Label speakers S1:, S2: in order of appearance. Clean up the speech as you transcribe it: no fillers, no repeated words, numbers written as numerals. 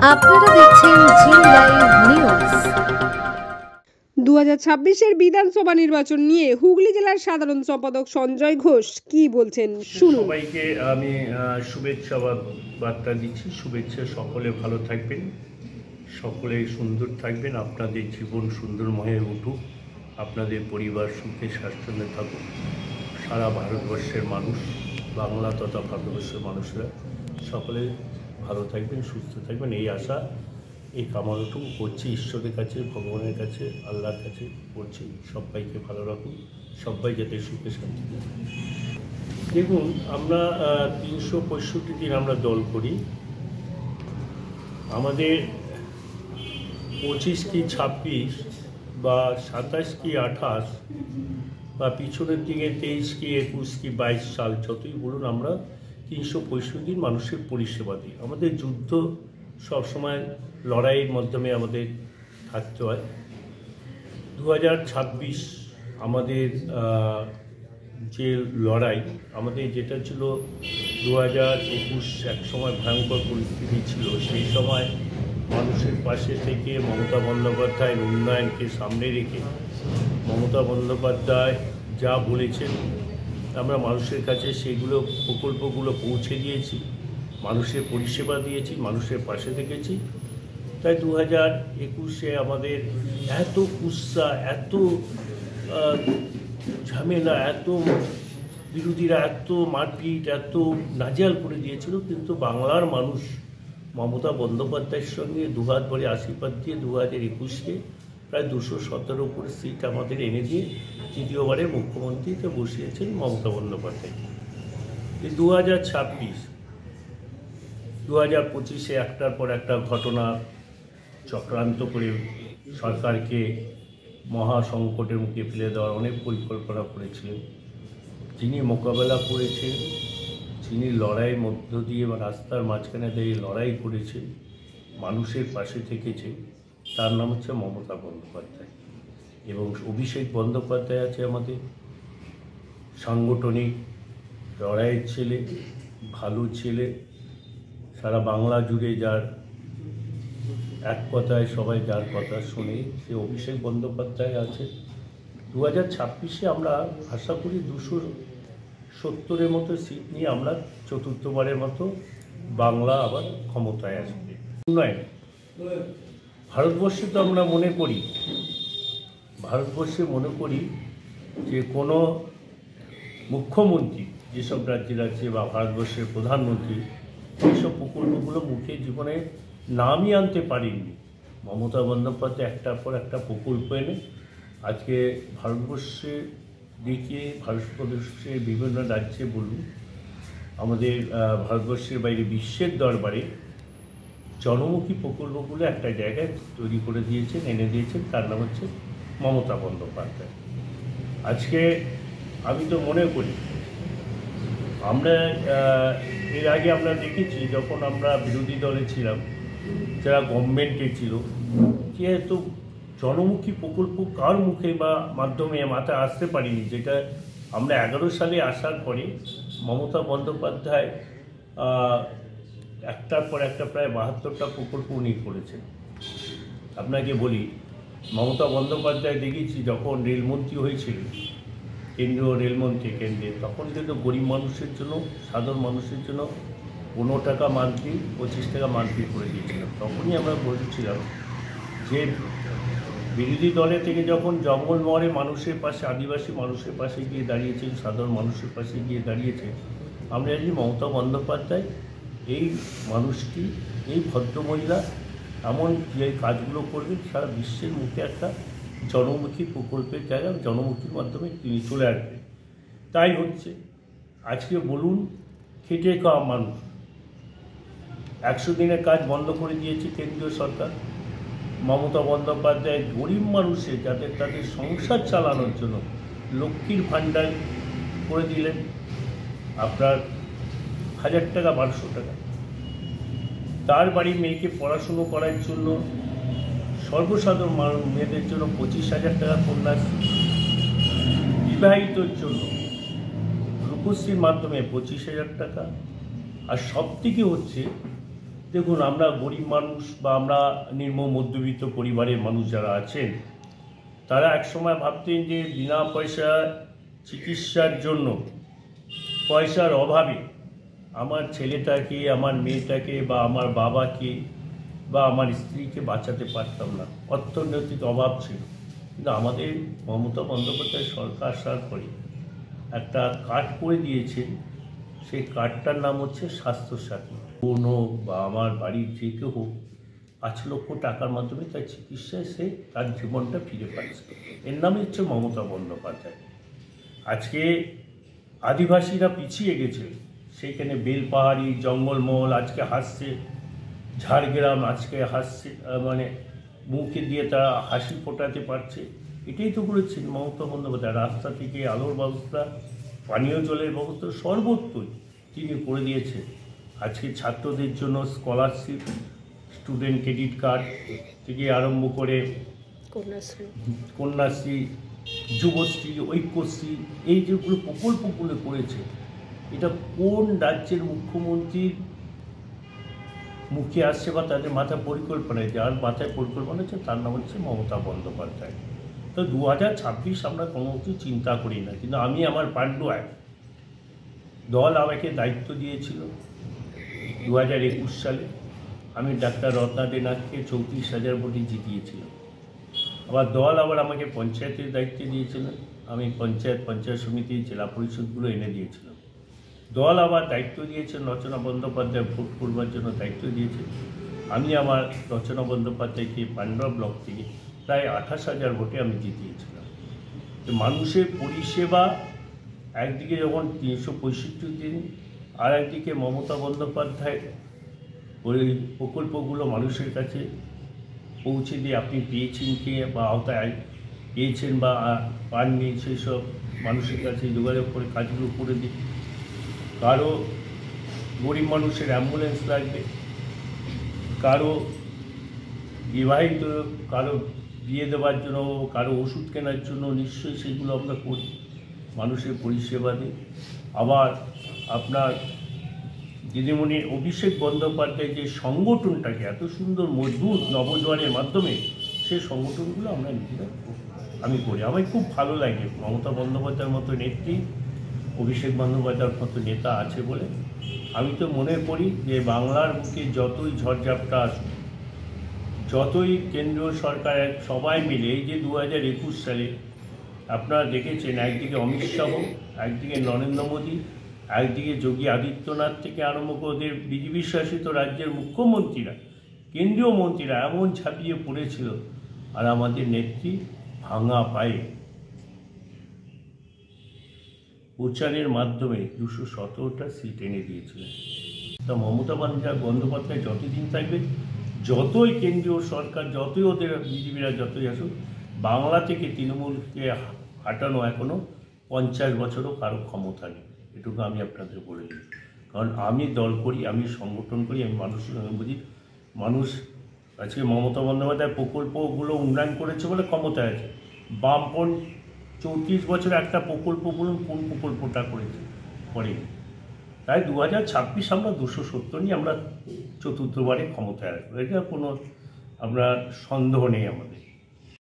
S1: আপনারা দেখছেন জি live news.
S2: 2026-এর বিধানসভা নির্বাচন নিয়ে হুগলি জেলার সাধারণ সম্পাদক সঞ্জয় ঘোষ কি বলছেন শুনুন।
S3: সবাইকে আমি শুভেচ্ছা বার্তা দিচ্ছি। শুভেচ্ছা, সকলে ভালো থাকবেন, সকলে সুন্দর থাকবেন, আপনাদের জীবন সুন্দরময় উঠুক, আপনাদের পরিবার সুখে স্বাচ্ছন্দ্যে থাকুক। সারা ভারতবর্ষের মানুষ, বাংলা তথা ভারতবর্ষের মানুষরা সকলে ভালো থাকবেন, সুস্থ থাকবেন, এই আশা, এই কামনাটুকু করছি ঈশ্বরের কাছে, ভগবানের কাছে, আল্লাহর কাছে করছি। সবাইকে ভালো রাখুন, সবাই যাতে সুখে শান্তি। দেখুন, আমরা 365 দিন আমরা দল করি। আমাদের 25 কি 26 বা 27 কি 28 বা পিছনের দিকে 23 কি 21 কি 22 সাল যতই বলুন, আমরা 365 দিন মানুষের পরিষেবা দিই। আমাদের যুদ্ধ সবসময় লড়াইয়ের মাধ্যমে আমাদের থাকতে হয়। 2026 আমাদের যে লড়াই, আমাদের যেটা ছিল 2021 এক সময় ভয়ঙ্কর পরিস্থিতি ছিল, সেই সময় মানুষের পাশে থেকে মমতা বন্দ্যোপাধ্যায়ের উন্নয়নকে সামনে রেখে মমতা বন্দ্যোপাধ্যায় যা বলেছেন আমরা মানুষের কাছে সেগুলো প্রকল্পগুলো পৌঁছে দিয়েছি, মানুষের পরিষেবা দিয়েছি, মানুষের পাশে থেকেছি। তাই 2021-এ আমাদের এত কুৎসা, এত ঝামেলা, এত বিরোধীরা এত মারপিট, এত নাজেহাল করে দিয়েছিল, কিন্তু বাংলার মানুষ মমতা বন্দ্যোপাধ্যায়ের সঙ্গে দুহাত ভরে আশীর্বাদ দিয়ে 2021-এ প্রায় 217 উপরে সিট আমাদের এনে দিয়ে তৃতীয়বারে মুখ্যমন্ত্রীতে বসিয়েছেন মমতা বন্দ্যোপাধ্যায়। এই 2025-এ একটার পর একটা ঘটনা চক্রান্ত করে সরকারকে মহা সংকটের মুখে ফেলে দেওয়ার অনেক পরিকল্পনা করেছিলেন। যিনি মোকাবেলা করেছেন, যিনি লড়াইয়ের মধ্য দিয়ে বা রাস্তার মাঝখানে দাঁড়িয়ে লড়াই করেছেন, মানুষের পাশে থেকেছে, তার নাম হচ্ছে মমতা বন্দ্যোপাধ্যায়। এবং অভিষেক বন্দ্যোপাধ্যায় আছে আমাদের সাংগঠনিক লড়াইয়ের ছেলে, ভালো ছেলে, সারা বাংলা জুড়ে যার এক কথায় সবাই যার কথা শুনে, সে অভিষেক বন্দ্যোপাধ্যায় আছে। 2026-এ আমরা আশা করি 270-এর মতো সিট নিয়ে আমরা চতুর্থবারের মতো বাংলা আবার ক্ষমতায় আসবে। উন্নয়ন ভারতবর্ষে তো আমরা মনে করি যে কোনো মুখ্যমন্ত্রী যেসব রাজ্যের আছে বা ভারতবর্ষের প্রধানমন্ত্রী এইসব প্রকল্পগুলো মুখে জীবনে নামই আনতে পারেননি। মমতা বন্দ্যোপাধ্যায় একটার পর একটা প্রকল্প এনে আজকে ভারতবর্ষে দেখিয়ে, ভারতবর্ষের বিভিন্ন রাজ্যে বলুন, আমাদের ভারতবর্ষের বাইরে বিশ্বের দরবারে জনমুখী প্রকল্পগুলো একটা জায়গায় তৈরি করে দিয়েছেন, এনে দিয়েছেন, তার নাম হচ্ছে মমতা বন্দ্যোপাধ্যায়। আজকে আমি তো মনে করি আমরা এর আগে আমরা দেখেছি, যখন আমরা বিরোধী দলে ছিলাম, যারা গভর্নমেন্টে ছিল, যেহেতু জনমুখী প্রকল্প কার মুখে বা মাধ্যমে মাথায় আসতে পারিনি, যেটা আমরা 11 সালে আসার পরে মমতা বন্দ্যোপাধ্যায় একটার পর একটা প্রায় 72টা প্রকল্প উনি করেছেন। আপনাকে বলি, মমতা বন্দ্যোপাধ্যায় দেখেছি যখন রেলমন্ত্রী হয়েছিল, কেন্দ্রীয় রেলমন্ত্রী কেন্দ্রে, তখন কিন্তু গরিব মানুষের জন্য, সাধারণ মানুষের জন্য 15 টাকা মান্থলি, 25 টাকা মান্থলি করে দিয়েছিলাম। তখনই আমরা বলেছিলাম যে বিরোধী দলে থেকে যখন জঙ্গলমহলে মানুষের পাশে, আদিবাসী মানুষের পাশে গিয়ে দাঁড়িয়েছেন, সাধারণ মানুষের পাশে গিয়ে দাঁড়িয়েছে, আমরা জানি মমতা বন্দ্যোপাধ্যায় এই মানুষটি, এই ভদ্রমহিলা এমন যে কাজগুলো করবেন, সারা বিশ্বের মুখে একটা জনমুখী প্রকল্পের জায়গা, জনমুখীর মাধ্যমে তিনি চলে আসবেন। তাই হচ্ছে আজকে বলুন, খেটে খাওয়া মানুষ 100 দিনের কাজ বন্ধ করে দিয়েছে কেন্দ্রীয় সরকার। মমতা বন্দ্যোপাধ্যায় গরিব মানুষের যাদের তাদের সংসার চালানোর জন্য লক্ষ্মীর ভাণ্ডার করে দিলেন আপনার 1000 টাকা, 1200 টাকা। তার বাড়ির মেয়েকে পড়াশুনো করার জন্য, সর্বসাধারণ মেয়েদের জন্য 25,000 টাকা কন্যাশ্রী, বিবাহিতর জন্য রূপশ্রীর মাধ্যমে 25,000 টাকা। আর সব থেকে হচ্ছে দেখুন, আমরা গরিব মানুষ বা আমরা নিম্ন মধ্যবিত্ত পরিবারের মানুষ যারা আছেন, তারা একসময় ভাবতেন যে বিনা পয়সা চিকিৎসার জন্য পয়সার অভাবে আমার ছেলেটাকে, আমার মেয়েটাকে বা আমার বাবাকে বা আমার স্ত্রীকে বাঁচাতে পারতাম না, অর্থনৈতিক অভাব ছিল। কিন্তু আমাদের মমতা বন্দ্যোপাধ্যায় সরকার আসার পরে একটা কার্ড করে দিয়েছেন, সেই কার্ডটার নাম হচ্ছে স্বাস্থ্যসাথী। কোনো বা আমার বাড়ির যে কেউ 5 লক্ষ টাকার মাধ্যমে তার চিকিৎসায় সে তার জীবনটা ফিরে পাচ্ছে। এর নামই হচ্ছে মমতা বন্দ্যোপাধ্যায়। আজকে আদিবাসীরা পিছিয়ে গেছে, সেইখানে বেলপাহাড়ি, জঙ্গলমহল আজকে হাসছে, ঝাড়গ্রাম আজকে হাসছে, মানে মুখে দিয়ে তারা হাসি ফোটাতে পারছে। এটাই তো করেছেন মমতা বন্দ্যোপাধ্যায়। রাস্তা থেকে আলোর ব্যবস্থা, পানীয় জলের ব্যবস্থা সর্বত্রই তিনি করে দিয়েছেন। আজকে ছাত্রদের জন্য স্কলারশিপ, স্টুডেন্ট ক্রেডিট কার্ড থেকে আরম্ভ করে কন্যাশ্রী, যুবশ্রী, ঐক্যশ্রী, এই যেগুলো প্রকল্পগুলো করেছে, এটা কোন রাজ্যের মুখ্যমন্ত্রীর মুখে আসছে বা তাদের মাথায় পরিকল্পনা? যার মাথায় পরিকল্পনা আছে তার নাম হচ্ছে মমতা বন্দ্যোপাধ্যায়। তো 2026 আমরা কোনো কিছু চিন্তা করি না, কিন্তু আমি আমার পাণ্ডুয়ায় দল আমাকে দায়িত্ব দিয়েছিল 2021 সালে। আমি ডাক্তার রত্না দেনাথকে 34,000 ভোটে জিতিয়েছিলাম। আবার দল আবার আমাকে পঞ্চায়েতের দায়িত্ব দিয়েছিলেন, আমি পঞ্চায়েত সমিতি, জেলা পরিষদগুলো এনে দিয়েছিলাম। দল আবার দায়িত্ব দিয়েছেন রচনা বন্দ্যোপাধ্যায় ভোট করবার জন্য দায়িত্ব দিয়েছে। আমি আমার রচনা বন্দ্যোপাধ্যায়কে পান্ডুয়া ব্লক থেকে প্রায় 28,000 ভোটে আমি জিতিয়েছিলাম। মানুষের পরিষেবা একদিকে যখন 365 দিন, আর একদিকে মমতা বন্দ্যোপাধ্যায় ওই প্রকল্পগুলো মানুষের কাছে পৌঁছে দিয়ে আপনি পেয়েছেন কে বা আওতায় পেয়েছেন বা পাননি, সেই সব মানুষের কাছে যোগাযোগ করে কাজগুলো করে দিই। কারো গরিব মানুষের অ্যাম্বুলেন্স লাগবে, কারো বিবাহিত, কারো বিয়ে দেওয়ার জন্য, কারো ওষুধ কেনার জন্য, নিশ্চয়ই সেগুলো আমরা করি, মানুষের পরিষেবা দিই। আবার আপনার দিদিমণি অভিষেক বন্দ্যোপাধ্যায় যে সংগঠনটাকে এত সুন্দর মজবুত নবজোয়ারের মাধ্যমে, সেই সংগঠনগুলো আমরা নিজেরা আমি করি। আমার খুব ভালো লাগে মমতা বন্দ্যোপাধ্যায়ের মতো নেত্রী, অভিষেক বন্দ্যোপাধ্যায়ের মতো নেতা আছে বলে। আমি তো মনে করি যে বাংলার বুকে যতই ঝড়ঝাপটা আসুক, যতই কেন্দ্রীয় সরকার সবাই মিলে, এই যে 2021 সালে আপনারা দেখেছেন, একদিকে অমিত শাহ, একদিকে নরেন্দ্র মোদী, একদিকে যোগী আদিত্যনাথ থেকে আরম্ভ করে ওদের বিজেপি শাসিত রাজ্যের মুখ্যমন্ত্রীরা, কেন্দ্রীয় মন্ত্রীরা এমন ঝাঁপিয়ে পড়েছিল, আর আমাদের নেত্রী ভাঙা পায়ে প্রচারের মাধ্যমে 217টা সিট এনে দিয়েছিলেন। তা মমতা বন্দ্যোপাধ্যায় যতদিন থাকবে, যতই কেন্দ্রীয় সরকার, যতই ওদের বিজেপিরা যতই আসুক, বাংলা থেকে তৃণমূলকে হাঁটানো এখনও 50 বছরও কারো ক্ষমতা নেই। এটুকু আমি আপনাদের বলে দিই। কারণ আমি দল করি, আমি সংগঠন করি, আমি মানুষের সঙ্গে বুঝি। মানুষ আজকে মমতা বন্দ্যোপাধ্যায় প্রকল্পগুলো উন্নয়ন করেছে বলে ক্ষমতায় আছে। বামপন 34 বছরে একটা প্রকল্প বলুন কোন প্রকল্পটা করেছে? করেনি। তাই 2026 আমরা 270 নিয়ে আমরা চতুর্থবারে ক্ষমতায় আসবো, এটা কোনো আমরা সন্দেহ নেই আমাদের।